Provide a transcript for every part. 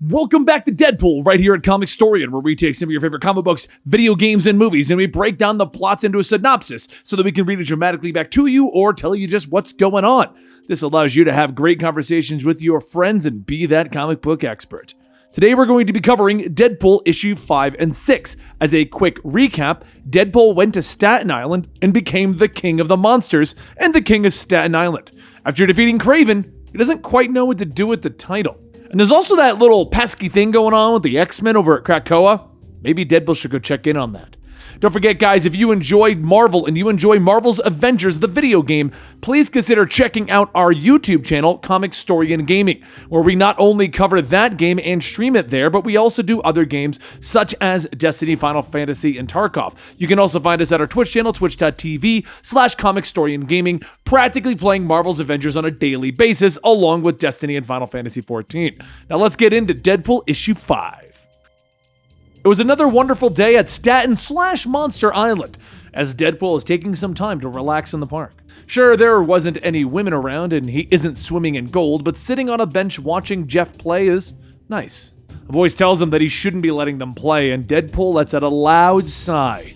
Welcome back to Deadpool, right here at Comicstorian, where we take some of your favorite comic books, video games, and movies, and we break down the plots into a synopsis so that we can read it dramatically back to you or tell you just what's going on. This allows you to have great conversations with your friends and be that comic book expert. Today we're going to be covering Deadpool issue 5 and 6. As a quick recap, Deadpool went to Staten Island and became the king of the monsters and the king of Staten Island. After defeating Kraven, he doesn't quite know what to do with the title. And there's also that little pesky thing going on with the X-Men over at Krakoa. Maybe Deadpool should go check in on that. Don't forget, guys, if you enjoyed Marvel and you enjoy Marvel's Avengers, the video game, please consider checking out our YouTube channel, Comicstorian Gaming, where we not only cover that game and stream it there, but we also do other games such as Destiny, Final Fantasy, and Tarkov. You can also find us at our Twitch channel, twitch.tv/Comicstorian Gaming, practically playing Marvel's Avengers on a daily basis, along with Destiny and Final Fantasy XIV. Now let's get into Deadpool issue 5. It was another wonderful day at Staten/Monster Island, as Deadpool is taking some time to relax in the park. Sure, there wasn't any women around and he isn't swimming in gold, but sitting on a bench watching Jeff play is nice. A voice tells him that he shouldn't be letting them play, and Deadpool lets out a loud sigh.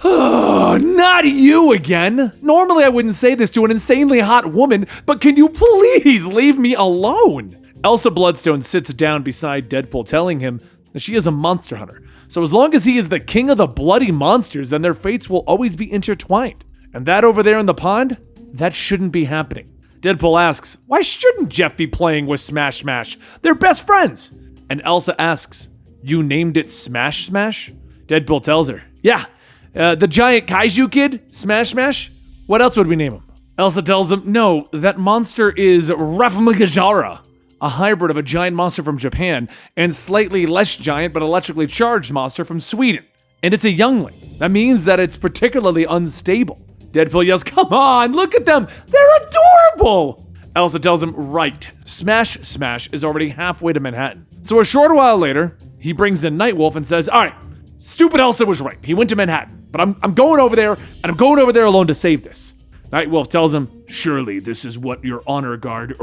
Not you again! Normally I wouldn't say this to an insanely hot woman, but can you please leave me alone? Elsa Bloodstone sits down beside Deadpool, telling him that she is a monster hunter. So as long as he is the king of the bloody monsters, then their fates will always be intertwined. And that over there in the pond, that shouldn't be happening. Deadpool asks, why shouldn't Jeff be playing with Smash Smash? They're best friends. And Elsa asks, you named it Smash Smash? Deadpool tells her, yeah, the giant kaiju kid, Smash Smash? What else would we name him? Elsa tells him, no, that monster is Rafmagajara, a hybrid of a giant monster from Japan and slightly less giant but electrically charged monster from Sweden. And it's a youngling. That means that it's particularly unstable. Deadpool yells, come on, look at them, they're adorable! Elsa tells him, right, Smash Smash is already halfway to Manhattan. So a short while later, he brings in Nightwolf and says, all right, stupid Elsa was right, he went to Manhattan, but I'm going over there, and I'm going over there alone to save this. Nightwolf tells him, surely this is what your honor guard,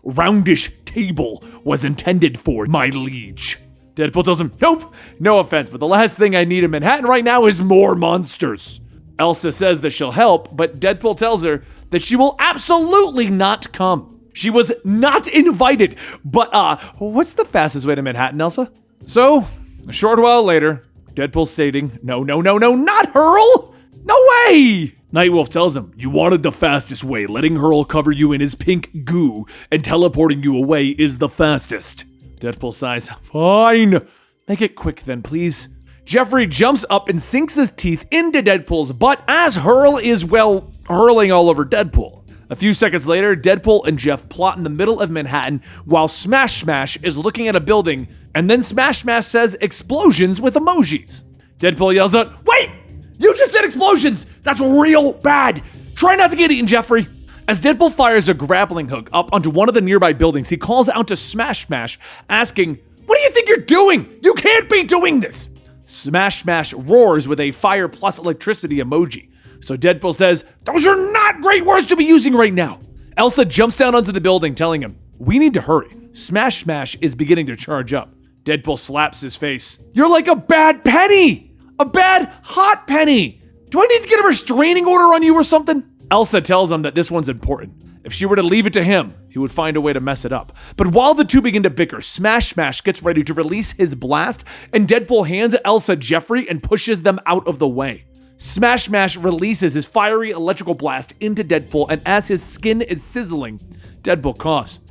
roundish table was intended for, my liege. Deadpool tells him, nope, no offense, but the last thing I need in Manhattan right now is more monsters. Elsa says that she'll help, but Deadpool tells her that she will absolutely not come. She was not invited, but what's the fastest way to Manhattan, Elsa? So, a short while later, Deadpool stating, no, not Hurl! No way! Nightwolf tells him, you wanted the fastest way. Letting Hurl cover you in his pink goo and teleporting you away is the fastest. Deadpool sighs, fine. Make it quick then, please. Jeffrey jumps up and sinks his teeth into Deadpool's butt as Hurl is, hurling all over Deadpool. A few seconds later, Deadpool and Jeff plot in the middle of Manhattan while Smash Smash is looking at a building, and then Smash Smash says explosions with emojis. Deadpool yells out, wait! You just said explosions! That's real bad! Try not to get eaten, Jeffrey! As Deadpool fires a grappling hook up onto one of the nearby buildings, he calls out to Smash Smash, asking, what do you think you're doing? You can't be doing this! Smash Smash roars with a fire plus electricity emoji. So Deadpool says, those are not great words to be using right now! Elsa jumps down onto the building, telling him, we need to hurry. Smash Smash is beginning to charge up. Deadpool slaps his face. You're like a bad penny! A bad, hot penny! Do I need to get a restraining order on you or something? Elsa tells him that this one's important. If she were to leave it to him, he would find a way to mess it up. But while the two begin to bicker, Smash Smash gets ready to release his blast, and Deadpool hands Elsa Jeffrey and pushes them out of the way. Smash Smash releases his fiery electrical blast into Deadpool, and as his skin is sizzling, Deadpool coughs.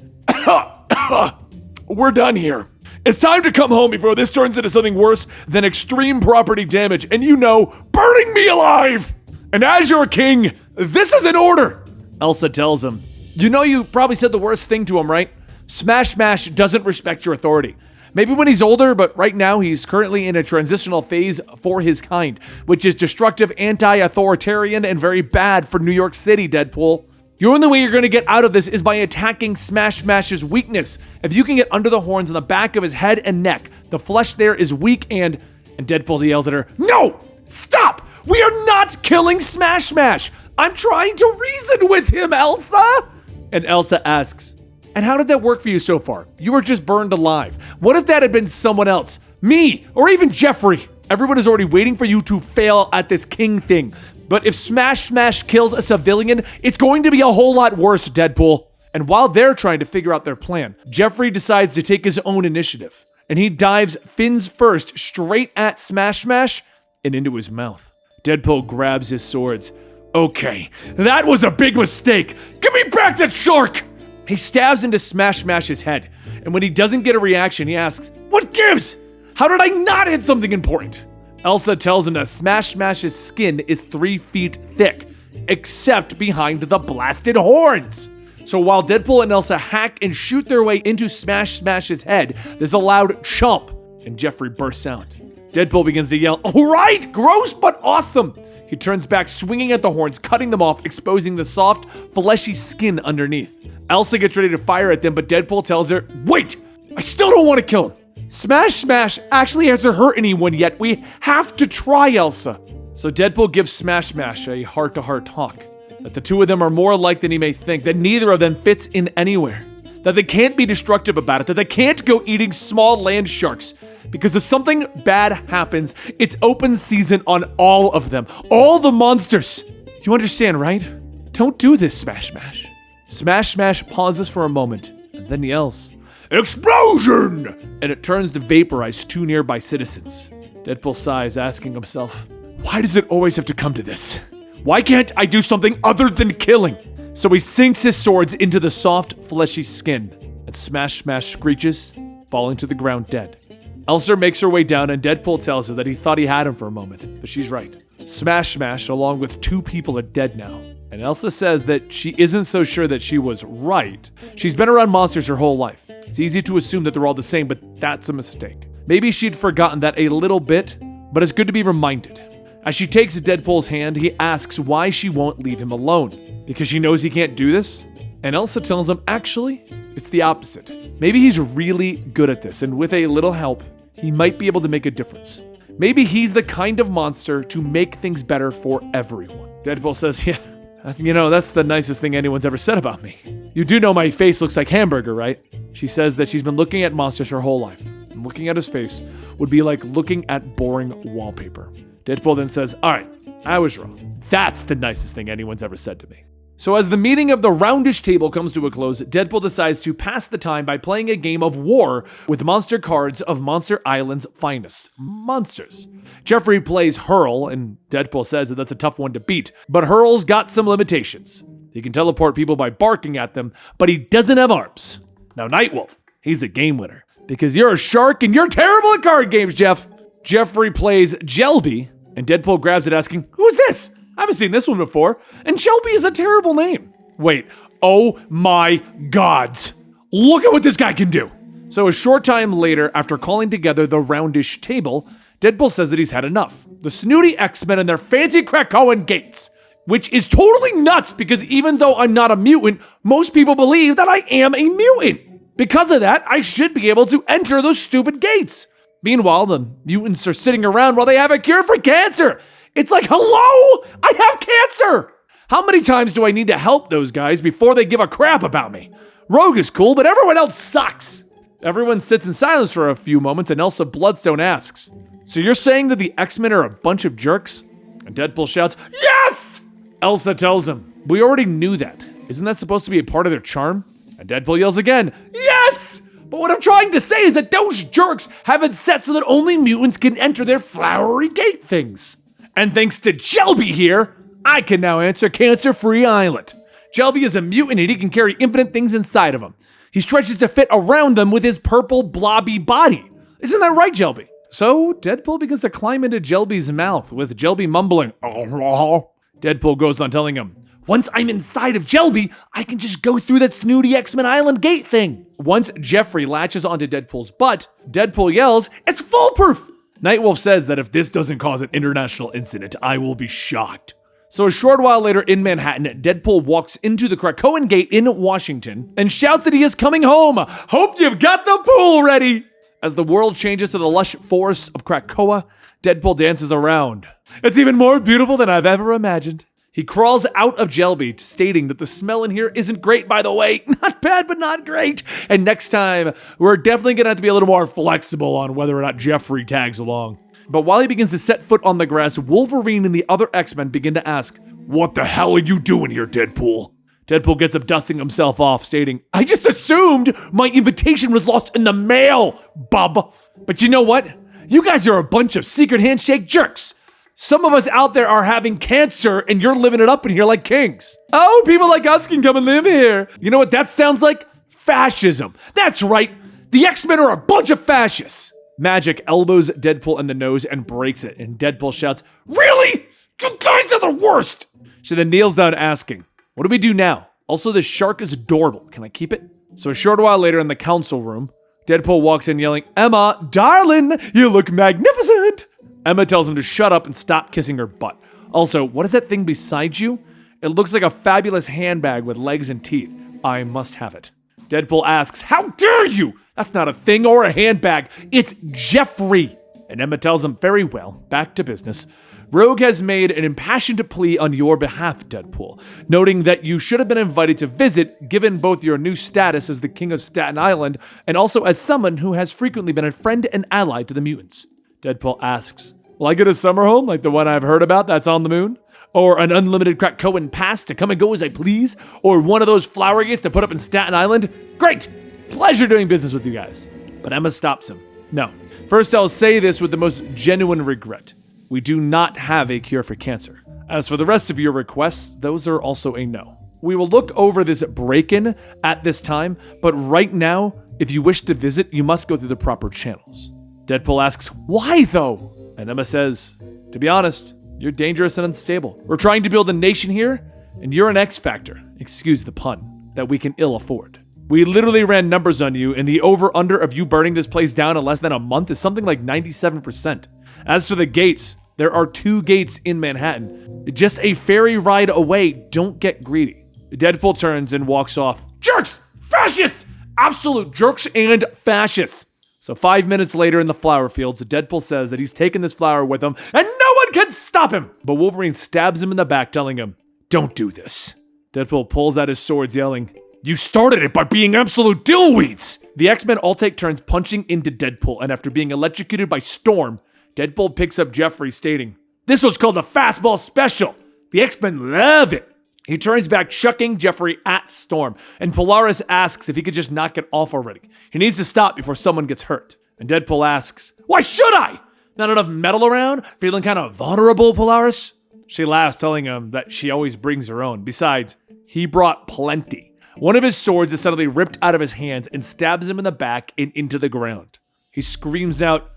We're done here. It's time to come home before this turns into something worse than extreme property damage and, burning me alive! And as your king, this is an order! Elsa tells him, you probably said the worst thing to him, right? Smash Smash doesn't respect your authority. Maybe when he's older, but right now he's currently in a transitional phase for his kind, which is destructive, anti-authoritarian, and very bad for New York City, Deadpool. The only way you're going to get out of this is by attacking Smash Smash's weakness. If you can get under the horns on the back of his head and neck, the flesh there is weak and Deadpool yells at her, no! Stop! We are not killing Smash Smash! I'm trying to reason with him, Elsa! And Elsa asks, And how did that work for you so far? You were just burned alive. What if that had been someone else? Me, or even Jeffrey? Everyone is already waiting for you to fail at this king thing. But if Smash Smash kills a civilian, it's going to be a whole lot worse, Deadpool. And while they're trying to figure out their plan, Jeffrey decides to take his own initiative. And he dives fins first straight at Smash Smash and into his mouth. Deadpool grabs his swords. Okay, that was a big mistake. Give me back that shark! He stabs into Smash Smash's head. And when he doesn't get a reaction, he asks, what gives? How did I not hit something important? Elsa tells him that Smash Smash's skin is 3 feet thick, except behind the blasted horns. So while Deadpool and Elsa hack and shoot their way into Smash Smash's head, there's a loud chomp, and Jeffrey bursts out. Deadpool begins to yell, all right, gross but awesome. He turns back, swinging at the horns, cutting them off, exposing the soft, fleshy skin underneath. Elsa gets ready to fire at them, but Deadpool tells her, wait, I still don't want to kill him. Smash Smash actually hasn't hurt anyone yet. We have to try, Elsa. So Deadpool gives Smash Smash a heart-to-heart talk. That the two of them are more alike than he may think, that neither of them fits in anywhere. That they can't be destructive about it, that they can't go eating small land sharks. Because if something bad happens, it's open season on all of them. All the monsters. You understand, right? Don't do this, Smash Smash. Smash Smash pauses for a moment, and then yells, explosion! And it turns to vaporize 2 nearby citizens. Deadpool sighs, asking himself, why does it always have to come to this? Why can't I do something other than killing? So he sinks his swords into the soft, fleshy skin, and Smash Smash screeches, falling to the ground dead. Elsa makes her way down, and Deadpool tells her that he thought he had him for a moment, but she's right. Smash Smash, along with 2 people, are dead now. And Elsa says that she isn't so sure that she was right. She's been around monsters her whole life. It's easy to assume that they're all the same, but that's a mistake. Maybe she'd forgotten that a little bit, but it's good to be reminded. As she takes Deadpool's hand, he asks why she won't leave him alone. Because she knows he can't do this? And Elsa tells him, actually, it's the opposite. Maybe he's really good at this, and with a little help, he might be able to make a difference. Maybe he's the kind of monster to make things better for everyone. Deadpool says, yeah, that's the nicest thing anyone's ever said about me. You do know my face looks like hamburger, right? She says that she's been looking at monsters her whole life, and looking at his face would be like looking at boring wallpaper. Deadpool then says, all right, I was wrong. That's the nicest thing anyone's ever said to me. So as the meeting of the roundish table comes to a close, Deadpool decides to pass the time by playing a game of war with monster cards of Monster Island's finest monsters. Jeffrey plays Hurl, and Deadpool says that that's a tough one to beat, but Hurl's got some limitations. He can teleport people by barking at them, but he doesn't have arms. Now Nightwolf, he's a game winner, because you're a shark and you're terrible at card games, Jeff. Jeffrey plays Jelby, and Deadpool grabs it asking, who's this? I haven't seen this one before, and Shelby is a terrible name. Wait, oh my gods. Look at what this guy can do. So a short time later, after calling together the roundish table, Deadpool says that he's had enough. The snooty X-Men and their fancy Krakoan gates, which is totally nuts because even though I'm not a mutant, most people believe that I am a mutant. Because of that, I should be able to enter those stupid gates. Meanwhile, the mutants are sitting around while they have a cure for cancer. It's like, hello, I have cancer. How many times do I need to help those guys before they give a crap about me? Rogue is cool, but everyone else sucks. Everyone sits in silence for a few moments, and Elsa Bloodstone asks, so you're saying that the X-Men are a bunch of jerks? And Deadpool shouts, yes! Elsa tells him, we already knew that. Isn't that supposed to be a part of their charm? And Deadpool yells again, yes! But what I'm trying to say is that those jerks have it set so that only mutants can enter their flowery gate things. And thanks to Jelby here, I can now answer Cancer-Free Island. Jelby is a mutant and he can carry infinite things inside of him. He stretches to fit around them with his purple blobby body. Isn't that right, Jelby? So Deadpool begins to climb into Jelby's mouth with Jelby mumbling, oh. Deadpool goes on telling him, once I'm inside of Jelby, I can just go through that snooty X-Men Island gate thing. Once Jeffrey latches onto Deadpool's butt, Deadpool yells, it's foolproof! Nightwolf says that if this doesn't cause an international incident, I will be shocked. So a short while later in Manhattan, Deadpool walks into the Krakoan gate in Washington and shouts that he is coming home. Hope you've got the pool ready. As the world changes to the lush forests of Krakoa, Deadpool dances around. It's even more beautiful than I've ever imagined. He crawls out of Jelby, stating that the smell in here isn't great, by the way. Not bad, but not great. And next time, we're definitely going to have to be a little more flexible on whether or not Jeffrey tags along. But while he begins to set foot on the grass, Wolverine and the other X-Men begin to ask, "What the hell are you doing here, Deadpool?" Deadpool gets up, dusting himself off, stating, "I just assumed my invitation was lost in the mail, bub. But you know what? You guys are a bunch of secret handshake jerks. Some of us out there are having cancer and you're living it up in here like kings. Oh, people like us can come and live here. You know what that sounds like? Fascism. That's right. The X-Men are a bunch of fascists." Magic elbows Deadpool in the nose and breaks it, and Deadpool shouts, "Really? You guys are the worst!" She then kneels down asking, "What do we do now? Also, this shark is adorable. Can I keep it?" So a short while later in the council room, Deadpool walks in yelling, "Emma, darling, you look magnificent." Emma tells him to shut up and stop kissing her butt. Also, what is that thing beside you? It looks like a fabulous handbag with legs and teeth. I must have it. Deadpool asks, "How dare you? That's not a thing or a handbag. It's Jeffrey." And Emma tells him, "Very well, back to business. Rogue has made an impassioned plea on your behalf, Deadpool, noting that you should have been invited to visit, given both your new status as the King of Staten Island and also as someone who has frequently been a friend and ally to the mutants." Deadpool asks, "Will I get a summer home like the one I've heard about that's on the moon? Or an unlimited Krakoan pass to come and go as I please? Or one of those flower gates to put up in Staten Island? Great! Pleasure doing business with you guys." But Emma stops him. "No. First, I'll say this with the most genuine regret. We do not have a cure for cancer. As for the rest of your requests, those are also a no. We will look over this break-in at this time, but right now, if you wish to visit, you must go through the proper channels." Deadpool asks, "Why though?" And Emma says, "To be honest, you're dangerous and unstable. We're trying to build a nation here, and you're an X factor, excuse the pun, that we can ill afford. We literally ran numbers on you, and the over-under of you burning this place down in less than a month is something like 97%. As for the gates, there are 2 gates in Manhattan. Just a ferry ride away, don't get greedy." Deadpool turns and walks off. "Jerks! Fascists! Absolute jerks and fascists!" So 5 minutes later in the flower fields, Deadpool says that he's taken this flower with him and no one can stop him. But Wolverine stabs him in the back, telling him, "Don't do this." Deadpool pulls out his swords, yelling, "You started it by being absolute dillweeds!" The X-Men all take turns punching into Deadpool, and after being electrocuted by Storm, Deadpool picks up Jeffrey, stating, "This was called a fastball special. The X-Men love it." He turns back, chucking Jeffrey at Storm, and Polaris asks if he could just knock it off already. He needs to stop before someone gets hurt. And Deadpool asks, "Why should I? Not enough metal around? Feeling kind of vulnerable, Polaris?" She laughs, telling him that she always brings her own. Besides, he brought plenty. One of his swords is suddenly ripped out of his hands and stabs him in the back and into the ground. He screams out,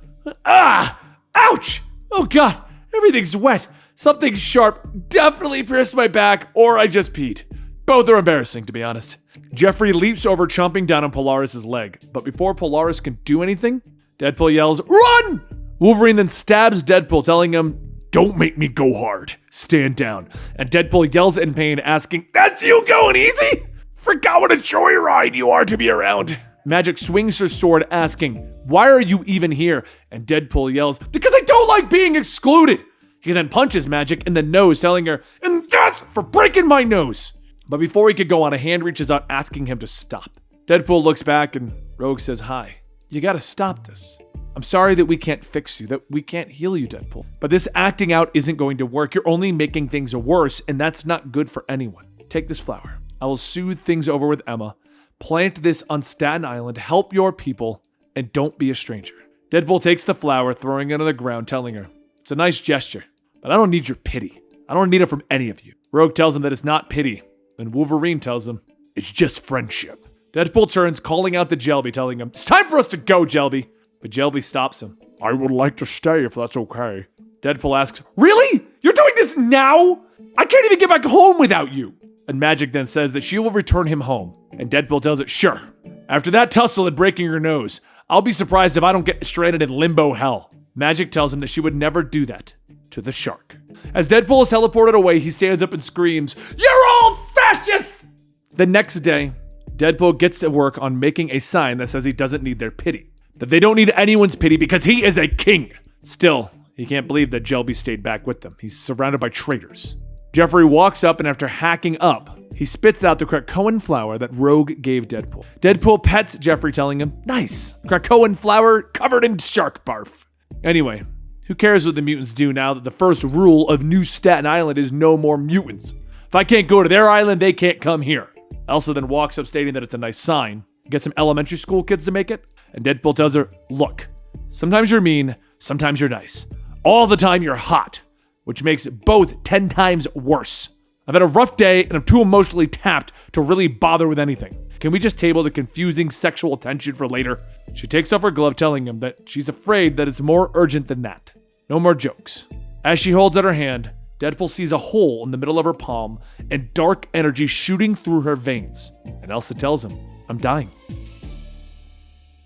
"Ah! Ouch! Oh God, everything's wet. Something sharp definitely pierced my back, or I just peed. Both are embarrassing, to be honest." Jeffrey leaps over, chomping down on Polaris' leg. But before Polaris can do anything, Deadpool yells, "Run!" Wolverine then stabs Deadpool, telling him, "Don't make me go hard. Stand down." And Deadpool yells in pain, asking, "That's you going easy? Forgot what a joyride you are to be around." Magic swings her sword, asking, "Why are you even here?" And Deadpool yells, "Because I don't like being excluded." He then punches Magic in the nose, telling her, "And that's for breaking my nose." But before he could go on, a hand reaches out, asking him to stop. Deadpool looks back and Rogue says, "Hi, you gotta stop this. I'm sorry that we can't fix you, that we can't heal you, Deadpool. But this acting out isn't going to work. You're only making things worse, and that's not good for anyone. Take this flower. I will soothe things over with Emma. Plant this on Staten Island, help your people, and don't be a stranger." Deadpool takes the flower, throwing it on the ground, telling her, "It's a nice gesture, but I don't need your pity. I don't need it from any of you." Rogue tells him that it's not pity, and Wolverine tells him, "It's just friendship." Deadpool turns, calling out to Jelby, telling him, "It's time for us to go, Jelby." But Jelby stops him. "I would like to stay if that's okay." Deadpool asks, "Really? You're doing this now? I can't even get back home without you." And Magic then says that she will return him home. And Deadpool tells it, "Sure. After that tussle and breaking your nose, I'll be surprised if I don't get stranded in limbo hell." Magic tells him that she would never do that to the shark. As Deadpool is teleported away, he stands up and screams, "You're all fascists!" The next day, Deadpool gets to work on making a sign that says he doesn't need their pity. That they don't need anyone's pity because he is a king. Still, he can't believe that Jelby stayed back with them. He's surrounded by traitors. Jeffrey walks up, and after hacking up, he spits out the Krakoan flower that Rogue gave Deadpool. Deadpool pets Jeffrey, telling him, "Nice, Krakoan flower covered in shark barf." Anyway, who cares what the mutants do now that the first rule of New Staten Island is no more mutants? If I can't go to their island, they can't come here. Elsa then walks up, stating that it's a nice sign. Get some elementary school kids to make it. And Deadpool tells her, "Look, sometimes you're mean, sometimes you're nice. All the time you're hot, which makes both 10 times worse. I've had a rough day and I'm too emotionally tapped to really bother with anything. Can we just table the confusing sexual tension for later?" She takes off her glove, telling him that she's afraid that it's more urgent than that. No more jokes. As she holds out her hand, Deadpool sees a hole in the middle of her palm and dark energy shooting through her veins. And Elsa tells him, "I'm dying."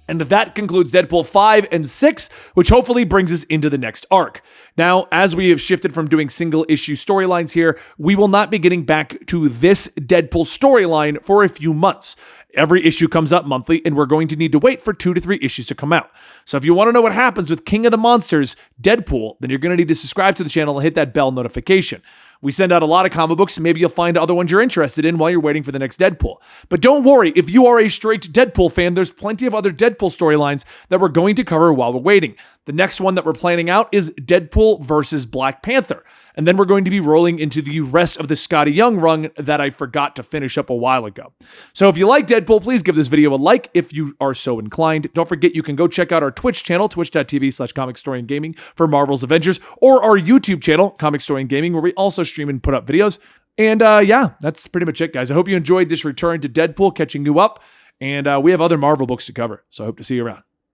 And that concludes Deadpool 5 and 6, which hopefully brings us into the next arc. Now, as we have shifted from doing single-issue storylines here, we will not be getting back to this Deadpool storyline for a few months. Every issue comes up monthly, and we're going to need to wait for 2 to 3 issues to come out. So if you want to know what happens with King of the Monsters, Deadpool, then you're going to need to subscribe to the channel and hit that bell notification. We send out a lot of comic books, and maybe you'll find other ones you're interested in while you're waiting for the next Deadpool. But don't worry, if you are a straight Deadpool fan, there's plenty of other Deadpool storylines that we're going to cover while we're waiting. The next one that we're planning out is Deadpool versus Black Panther. And then we're going to be rolling into the rest of the Scotty Young run that I forgot to finish up a while ago. So if you like Deadpool, please give this video a like if you are so inclined. Don't forget you can go check out our Twitch channel, twitch.tv/Comicstorian Gaming for Marvel's Avengers, or our YouTube channel, Comicstorian Gaming, where we also stream and put up videos. And yeah, that's pretty much it, guys. I hope you enjoyed this return to Deadpool, catching you up. And we have other Marvel books to cover, so I hope to see you around.